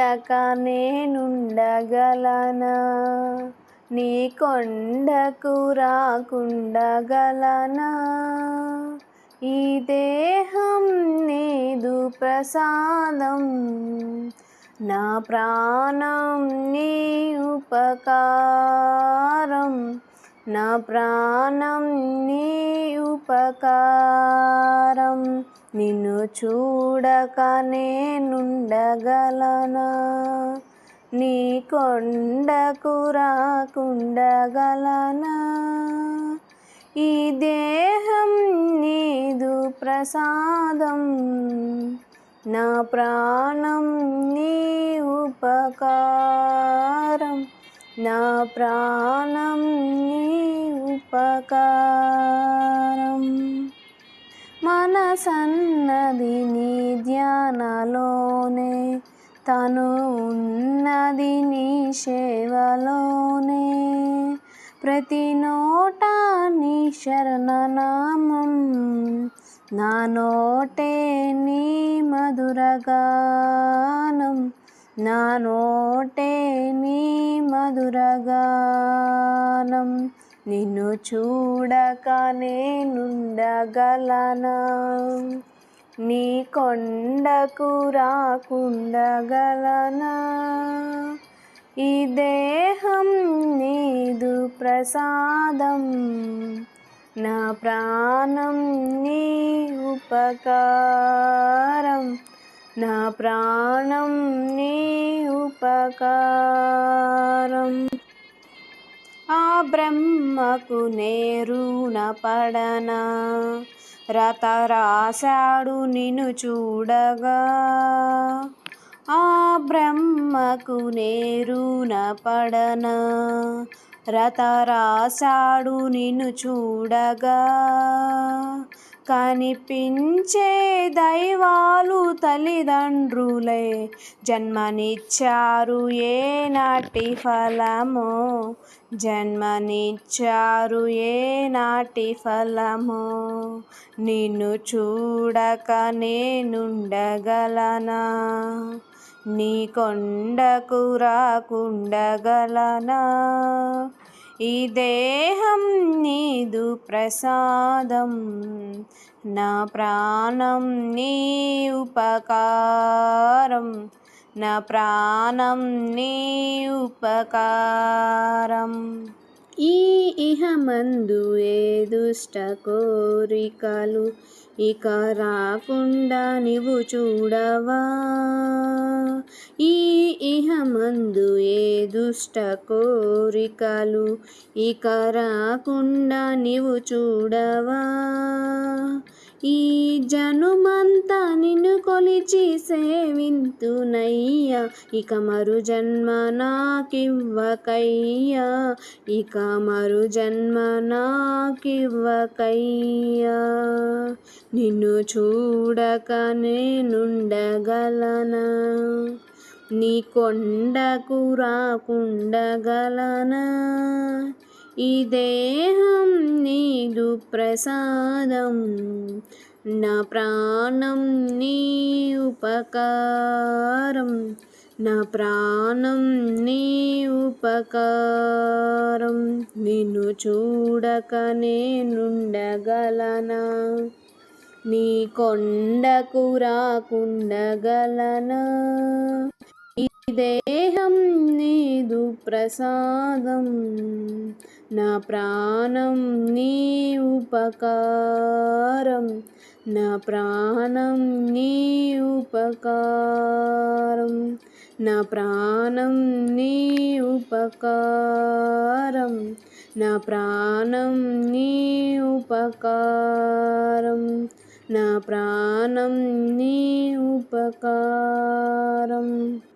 కొండక నేనుండగలనా, నీ కొండకు రాకుండగలనా. ఈ దేహం నీదు ప్రసాదం, నా ప్రాణం నీ ఉపకారం, నా ప్రాణం నీ ఉపకారం. నిన్ను చూడక నేనుండగలనా, నీ కొండకు రాకుండగలనా. ఈ దేహం నీదు ప్రసాదం, నా ప్రాణం నీ ఉపకారం, నా ప్రాణం నీ ఉపకారం. మనసన్నది నీ ధ్యానలోనే, తను ఉన్నది నీ సేవలోనే. ప్రతి నోట నీ శరణనామం, నా నోటే నీ మధురగానం, నా నోటే నీ మధురగానం. నిన్ను చూడక నేనుండగలనా, నీ కొండకు రాకుండగలనా. ఈ దేహం నీదు ప్రసాదం, నా ప్రాణం నీ ఉపకారం, నా ప్రాణం నీ ఉపకారం. ఆ బ్రహ్మకు నేరున పడనా, రత రాశాడు నిన్ను చూడగా. ఆ బ్రహ్మకు నేరున పడనా, రత రాశాడు నిన్ను చూడగా. కనిపించే దైవాలు తల్లిదండ్రులే, జన్మనిచ్చారు ఏనాటి ఫలమో, జన్మనిచ్చారు ఏనాటి ఫలమో. నిన్ను చూడక నేనుండగలనా, నీ కొండకు రాకుండగలనా. ఈ దేహం నీదు ప్రసాదం, నా ప్రాణం నీ ఉపకారం, నా ప్రాణం నీ ఉపకారం. ఈ ఇహమందు ఏ దుష్ట కోరికలు ఇక రాకుండా నీవు చూడవా. ఈ ఇహమందు ఏ దుష్ట కోరికలు ఇక రాకుండా నీవు చూడవా. ఈ జనుమంతా నిన్ను కొలిచి సేవింతునయ్యా, ఇక మరు జన్మ నాకివ్వకయ్యా, ఇక మరు జన్మ నాకివ్వకయ్యా. నిన్ను చూడక నేనుండగలనా, నీ కొండకు రాకుండగలనా. ఈ దేహం నీదు ప్రసాదం, నా ప్రాణం నీ ఉపకారం, నా ప్రాణం నీ ఉపకారం. నిన్ను చూడక నేనుండగలనా, నీ కొండకు రాకుండగలనా. ఈ దేహం నీదు ప్రసాదం, నా ప్రాణం నీ ఉపకారం, నా ప్రాణం నీ ఉపకారం, నా ప్రాణం నీ ఉపకారం, నా ప్రాణం నీ ఉపకారం, నా ప్రాణం నీ ఉపకారం.